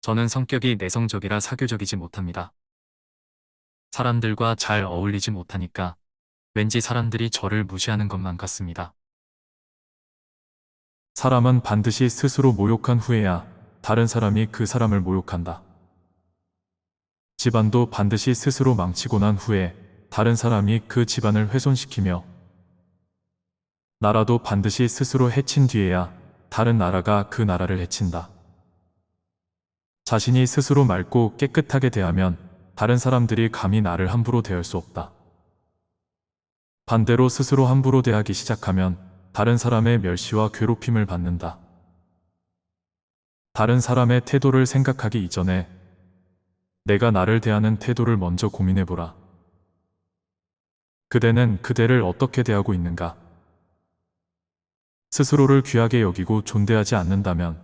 저는 성격이 내성적이라 사교적이지 못합니다. 사람들과 잘 어울리지 못하니까 왠지 사람들이 저를 무시하는 것만 같습니다. 사람은 반드시 스스로 모욕한 후에야 다른 사람이 그 사람을 모욕한다. 집안도 반드시 스스로 망치고 난 후에 다른 사람이 그 집안을 훼손시키며, 나라도 반드시 스스로 해친 뒤에야 다른 나라가 그 나라를 해친다. 자신이 스스로 맑고 깨끗하게 대하면 다른 사람들이 감히 나를 함부로 대할 수 없다. 반대로 스스로 함부로 대하기 시작하면 다른 사람의 멸시와 괴롭힘을 받는다. 다른 사람의 태도를 생각하기 이전에 내가 나를 대하는 태도를 먼저 고민해보라. 그대는 그대를 어떻게 대하고 있는가? 스스로를 귀하게 여기고 존대하지 않는다면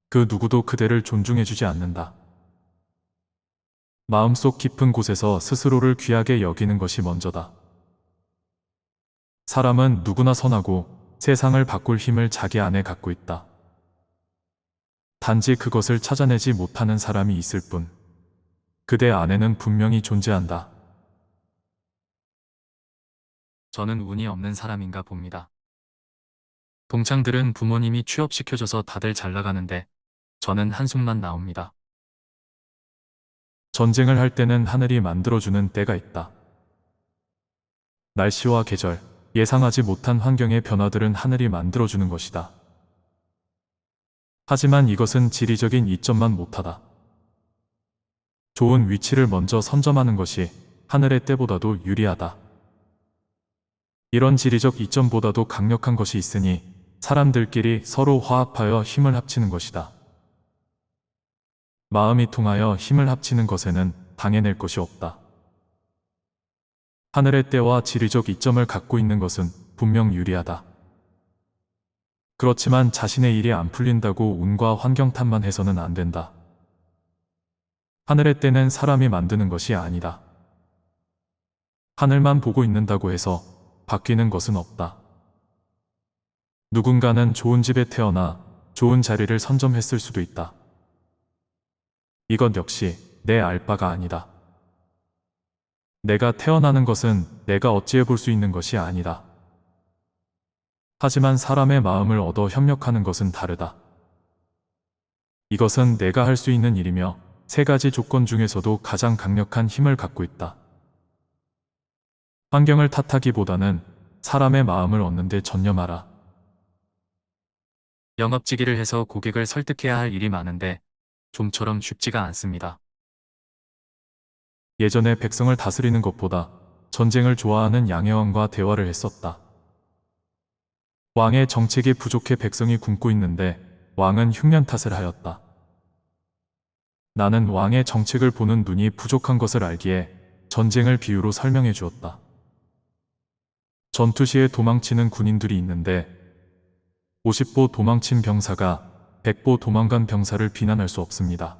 그 누구도 그대를 존중해주지 않는다. 마음속 깊은 곳에서 스스로를 귀하게 여기는 것이 먼저다. 사람은 누구나 선하고 세상을 바꿀 힘을 자기 안에 갖고 있다. 단지 그것을 찾아내지 못하는 사람이 있을 뿐. 그대 안에는 분명히 존재한다. 저는 운이 없는 사람인가 봅니다. 동창들은 부모님이 취업시켜줘서 다들 잘 나가는데 저는 한숨만 나옵니다. 전쟁을 할 때는 하늘이 만들어주는 때가 있다. 날씨와 계절, 예상하지 못한 환경의 변화들은 하늘이 만들어주는 것이다. 하지만 이것은 지리적인 이점만 못하다. 좋은 위치를 먼저 선점하는 것이 하늘의 때보다도 유리하다. 이런 지리적 이점보다도 강력한 것이 있으니 사람들끼리 서로 화합하여 힘을 합치는 것이다. 마음이 통하여 힘을 합치는 것에는 당해낼 것이 없다. 하늘의 때와 지리적 이점을 갖고 있는 것은 분명 유리하다. 그렇지만 자신의 일이 안 풀린다고 운과 환경 탓만 해서는 안 된다. 하늘의 때는 사람이 만드는 것이 아니다. 하늘만 보고 있는다고 해서 바뀌는 것은 없다. 누군가는 좋은 집에 태어나 좋은 자리를 선점했을 수도 있다. 이것 역시 내 알 바가 아니다. 내가 태어나는 것은 내가 어찌해 볼 수 있는 것이 아니다. 하지만 사람의 마음을 얻어 협력하는 것은 다르다. 이것은 내가 할 수 있는 일이며 세 가지 조건 중에서도 가장 강력한 힘을 갖고 있다. 환경을 탓하기보다는 사람의 마음을 얻는 데 전념하라. 영업직일을 해서 고객을 설득해야 할 일이 많은데 좀처럼 쉽지가 않습니다. 예전에 백성을 다스리는 것보다 전쟁을 좋아하는 양해왕과 대화를 했었다. 왕의 정책이 부족해 백성이 굶고 있는데 왕은 흉년 탓을 하였다. 나는 왕의 정책을 보는 눈이 부족한 것을 알기에 전쟁을 비유로 설명해 주었다. 전투 시에 도망치는 군인들이 있는데 50보 도망친 병사가 100보 도망간 병사를 비난할 수 없습니다.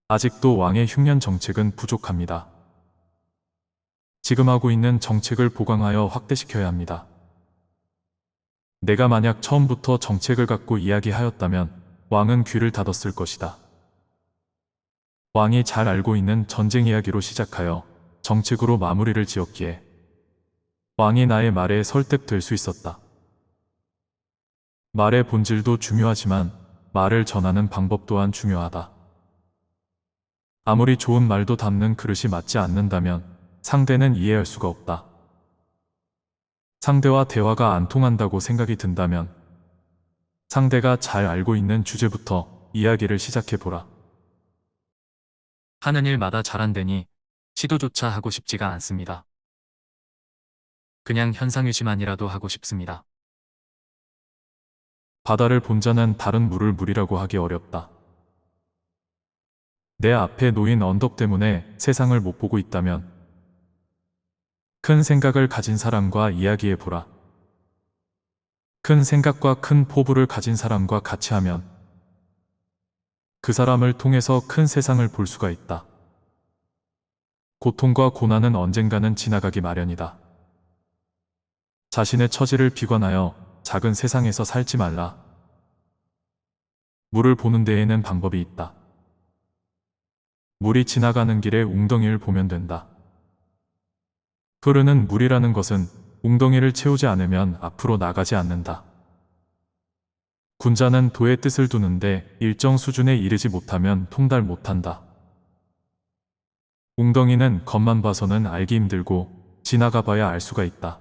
아직도 왕의 흉년 정책은 부족합니다. 지금 하고 있는 정책을 보강하여 확대시켜야 합니다. 내가 만약 처음부터 정책을 갖고 이야기하였다면 왕은 귀를 닫았을 것이다. 왕이 잘 알고 있는 전쟁 이야기로 시작하여 정책으로 마무리를 지었기에 왕이 나의 말에 설득될 수 있었다. 말의 본질도 중요하지만 말을 전하는 방법 또한 중요하다. 아무리 좋은 말도 담는 그릇이 맞지 않는다면 상대는 이해할 수가 없다. 상대와 대화가 안 통한다고 생각이 든다면 상대가 잘 알고 있는 주제부터 이야기를 시작해보라. 하는 일마다 잘한다니 시도조차 하고 싶지가 않습니다. 그냥 현상유지만이라도 하고 싶습니다. 바다를 본 자는 다른 물을 물이라고 하기 어렵다. 내 앞에 놓인 언덕 때문에 세상을 못 보고 있다면 큰 생각을 가진 사람과 이야기해보라. 큰 생각과 큰 포부를 가진 사람과 같이 하면 그 사람을 통해서 큰 세상을 볼 수가 있다. 고통과 고난은 언젠가는 지나가기 마련이다. 자신의 처지를 비관하여 작은 세상에서 살지 말라. 물을 보는 데에는 방법이 있다. 물이 지나가는 길에 웅덩이를 보면 된다. 흐르는 물이라는 것은 웅덩이를 채우지 않으면 앞으로 나가지 않는다. 군자는 도의 뜻을 두는데 일정 수준에 이르지 못하면 통달 못한다. 웅덩이는 겉만 봐서는 알기 힘들고 지나가 봐야 알 수가 있다.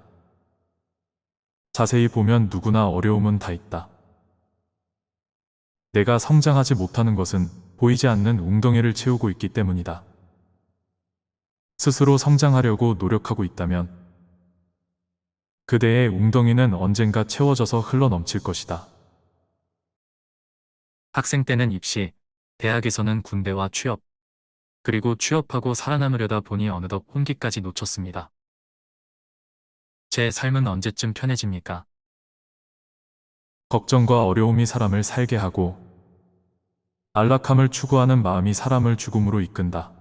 자세히 보면 누구나 어려움은 다 있다. 내가 성장하지 못하는 것은 보이지 않는 웅덩이를 채우고 있기 때문이다. 스스로 성장하려고 노력하고 있다면 그대의 웅덩이는 언젠가 채워져서 흘러넘칠 것이다. 학생 때는 입시, 대학에서는 군대와 취업, 그리고 취업하고 살아남으려다 보니 어느덧 혼기까지 놓쳤습니다. 제 삶은 언제쯤 편해집니까? 걱정과 어려움이 사람을 살게 하고 안락함을 추구하는 마음이 사람을 죽음으로 이끈다.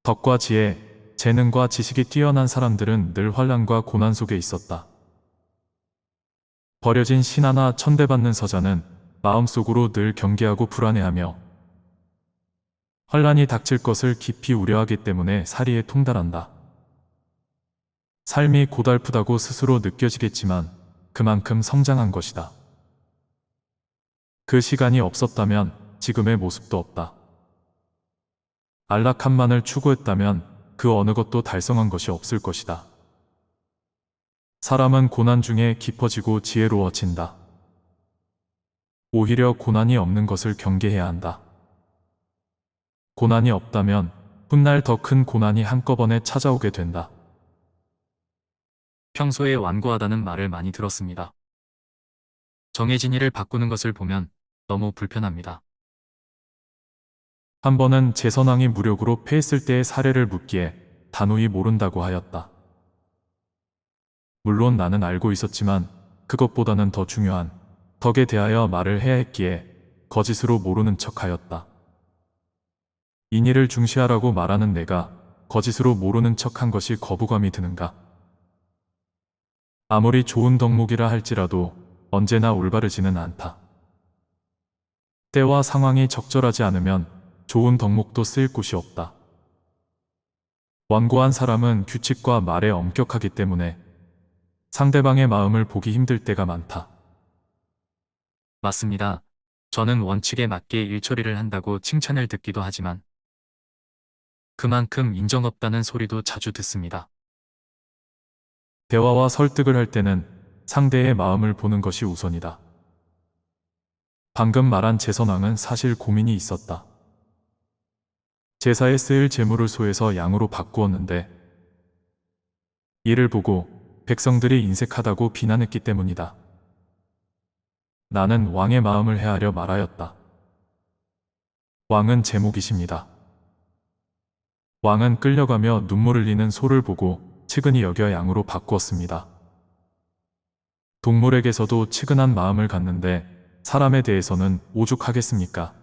덕과 지혜, 재능과 지식이 뛰어난 사람들은 늘 환난과 고난 속에 있었다. 버려진 신하나 천대받는 서자는 마음속으로 늘 경계하고 불안해하며 환난이 닥칠 것을 깊이 우려하기 때문에 사리에 통달한다. 삶이 고달프다고 스스로 느껴지겠지만 그만큼 성장한 것이다. 그 시간이 없었다면 지금의 모습도 없다. 안락함만을 추구했다면 그 어느 것도 달성한 것이 없을 것이다. 사람은 고난 중에 깊어지고 지혜로워진다. 오히려 고난이 없는 것을 경계해야 한다. 고난이 없다면 훗날 더 큰 고난이 한꺼번에 찾아오게 된다. 평소에 완고하다는 말을 많이 들었습니다. 정해진 일을 바꾸는 것을 보면 너무 불편합니다. 한 번은 제선왕이 무력으로 패했을 때의 사례를 묻기에 단호히 모른다고 하였다. 물론 나는 알고 있었지만 그것보다는 더 중요한 덕에 대하여 말을 해야 했기에 거짓으로 모르는 척하였다. 인의를 중시하라고 말하는 내가 거짓으로 모르는 척한 것이 거부감이 드는가? 아무리 좋은 덕목이라 할지라도 언제나 올바르지는 않다. 때와 상황이 적절하지 않으면 좋은 덕목도 쓰일 곳이 없다. 완고한 사람은 규칙과 말에 엄격하기 때문에 상대방의 마음을 보기 힘들 때가 많다. 맞습니다. 저는 원칙에 맞게 일처리를 한다고 칭찬을 듣기도 하지만 그만큼 인정 없다는 소리도 자주 듣습니다. 대화와 설득을 할 때는 상대의 마음을 보는 것이 우선이다. 방금 말한 제선왕은 사실 고민이 있었다. 제사에 쓰일 제물을 소에서 양으로 바꾸었는데 이를 보고 백성들이 인색하다고 비난했기 때문이다. 나는 왕의 마음을 헤아려 말하였다. 왕은 제목이십니다. 왕은 끌려가며 눈물 흘리는 소를 보고 측은히 여겨 양으로 바꾸었습니다. 동물에게서도 측은한 마음을 갖는데 사람에 대해서는 오죽하겠습니까?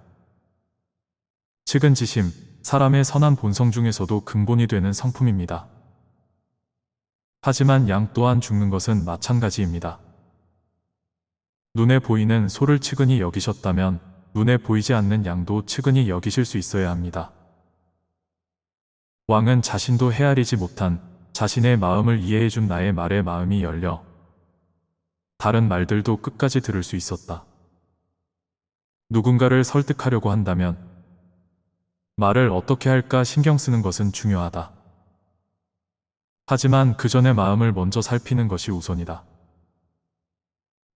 측은지심, 사람의 선한 본성 중에서도 근본이 되는 성품입니다. 하지만 양 또한 죽는 것은 마찬가지입니다. 눈에 보이는 소를 측은히 여기셨다면 눈에 보이지 않는 양도 측은히 여기실 수 있어야 합니다. 왕은 자신도 헤아리지 못한 자신의 마음을 이해해준 나의 말에 마음이 열려 다른 말들도 끝까지 들을 수 있었다. 누군가를 설득하려고 한다면 말을 어떻게 할까 신경 쓰는 것은 중요하다. 하지만 그 전에 마음을 먼저 살피는 것이 우선이다.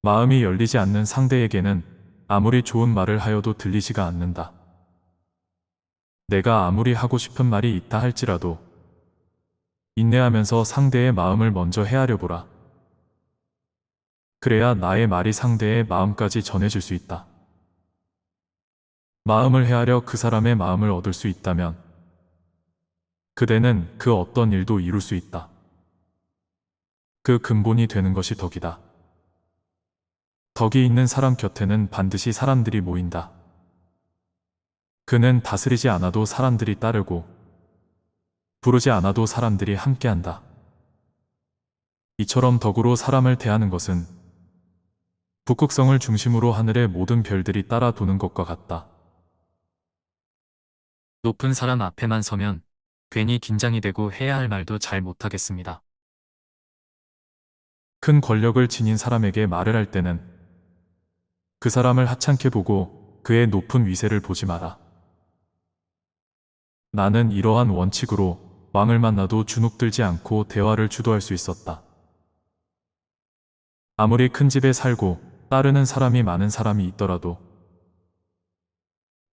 마음이 열리지 않는 상대에게는 아무리 좋은 말을 하여도 들리지가 않는다. 내가 아무리 하고 싶은 말이 있다 할지라도 인내하면서 상대의 마음을 먼저 헤아려 보라. 그래야 나의 말이 상대의 마음까지 전해질 수 있다. 마음을 헤아려 그 사람의 마음을 얻을 수 있다면 그대는 그 어떤 일도 이룰 수 있다. 그 근본이 되는 것이 덕이다. 덕이 있는 사람 곁에는 반드시 사람들이 모인다. 그는 다스리지 않아도 사람들이 따르고 부르지 않아도 사람들이 함께한다. 이처럼 덕으로 사람을 대하는 것은 북극성을 중심으로 하늘의 모든 별들이 따라 도는 것과 같다. 높은 사람 앞에만 서면 괜히 긴장이 되고 해야 할 말도 잘 못하겠습니다. 큰 권력을 지닌 사람에게 말을 할 때는 그 사람을 하찮게 보고 그의 높은 위세를 보지 마라. 나는 이러한 원칙으로 왕을 만나도 주눅들지 않고 대화를 주도할 수 있었다. 아무리 큰 집에 살고 따르는 사람이 많은 사람이 있더라도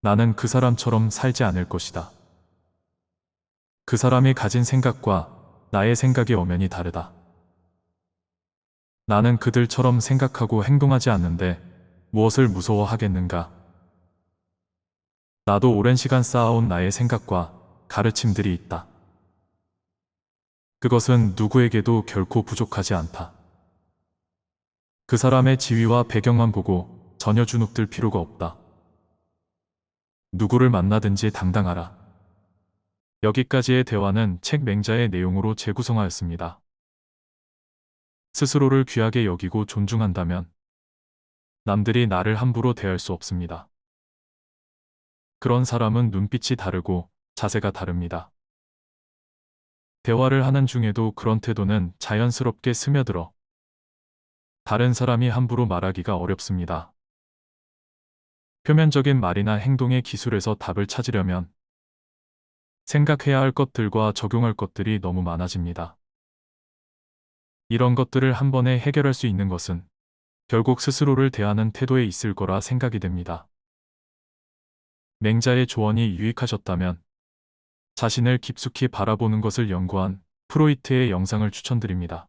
나는 그 사람처럼 살지 않을 것이다. 그 사람이 가진 생각과 나의 생각이 엄연히 다르다. 나는 그들처럼 생각하고 행동하지 않는데 무엇을 무서워하겠는가? 나도 오랜 시간 쌓아온 나의 생각과 가르침들이 있다. 그것은 누구에게도 결코 부족하지 않다. 그 사람의 지위와 배경만 보고 전혀 주눅들 필요가 없다. 누구를 만나든지 당당하라. 여기까지의 대화는 책 맹자의 내용으로 재구성하였습니다. 스스로를 귀하게 여기고 존중한다면 남들이 나를 함부로 대할 수 없습니다. 그런 사람은 눈빛이 다르고 자세가 다릅니다. 대화를 하는 중에도 그런 태도는 자연스럽게 스며들어 다른 사람이 함부로 말하기가 어렵습니다. 표면적인 말이나 행동의 기술에서 답을 찾으려면 생각해야 할 것들과 적용할 것들이 너무 많아집니다. 이런 것들을 한 번에 해결할 수 있는 것은 결국 스스로를 대하는 태도에 있을 거라 생각이 됩니다. 맹자의 조언이 유익하셨다면 자신을 깊숙이 바라보는 것을 연구한 프로이트의 영상을 추천드립니다.